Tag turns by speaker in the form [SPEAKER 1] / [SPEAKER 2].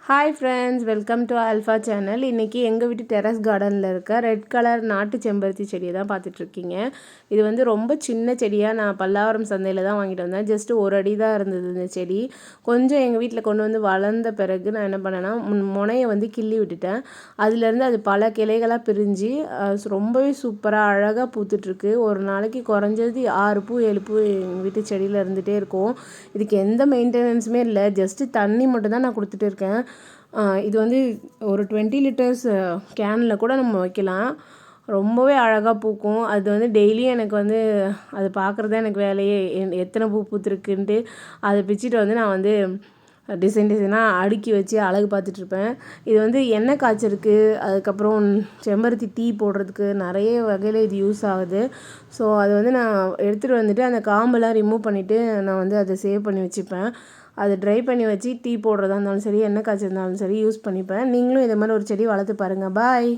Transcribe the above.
[SPEAKER 1] Hi friends, welcome to alpha channel. இன்றைக்கி எங்கள் வீட்டு டெரஸ் கார்டனில் இருக்க ரெட் கலர் நாட்டு செம்பருத்தி செடியை தான் பார்த்துட்ருக்கீங்க. இது வந்து ரொம்ப சின்ன செடியாக நான் பல்லாவரம் சந்தையில் தான் வாங்கிட்டு வந்தேன். ஜஸ்ட்டு ஒரு அடி தான் இருந்தது இந்த செடி. கொஞ்சம் எங்கள் வீட்டில் கொண்டு வந்து வளர்ந்த பிறகு நான் என்ன பண்ணேன்னா முனையை வந்து கிள்ளி விட்டுட்டேன். அதுலேருந்து அது பல கிளைகளாக பிரிஞ்சு ரொம்பவே சூப்பராக அழகாக பூத்துட்ருக்கு. ஒரு நாளைக்கு குறைஞ்சது 6 பூ 7 பூ எங்கள் வீட்டு செடியில் இருந்துகிட்டே இருக்கும். இதுக்கு எந்த மெயின்டெனன்ஸுமே இல்லை, ஜஸ்ட்டு தண்ணி மட்டும் தான் நான் கொடுத்துட்டு இருக்கேன். இது வந்து ஒரு 20 லிட்டர்ஸ் கேனில் கூட நம்ம வைக்கலாம். ரொம்பவே அழகாக பூக்கும். அது வந்து டெய்லியும் எனக்கு வந்து அது பார்க்குறது தான் எனக்கு வேலையே. எத்தனை பூ பூத்துருக்குன்ட்டு அதை பிச்சுட்டு வந்து நான் வந்து டிசைனாக அடுக்கி வச்சு அழகு பார்த்துட்ருப்பேன். இது வந்து எண்ணெய் காய்ச்சலுக்கு, அதுக்கப்புறம் செம்பருத்தி டீ போடுறதுக்கு நிறைய வகையில் இது யூஸ் ஆகுது. ஸோ அது வந்து நான் எடுத்துகிட்டு வந்துட்டு அந்த காம்பெல்லாம் ரிமூவ் பண்ணிவிட்டு நான் வந்து அதை சேவ் பண்ணி வச்சுப்பேன். அதை ட்ரை பண்ணி வச்சு டீ போடுறதா இருந்தாலும் சரி, எண்ணெய் காய்ச்சல் இருந்தாலும் சரி யூஸ் பண்ணிப்பேன். நீங்களும் இதே மாதிரி ஒரு செடி வளர்த்து பாருங்கள். பாய்.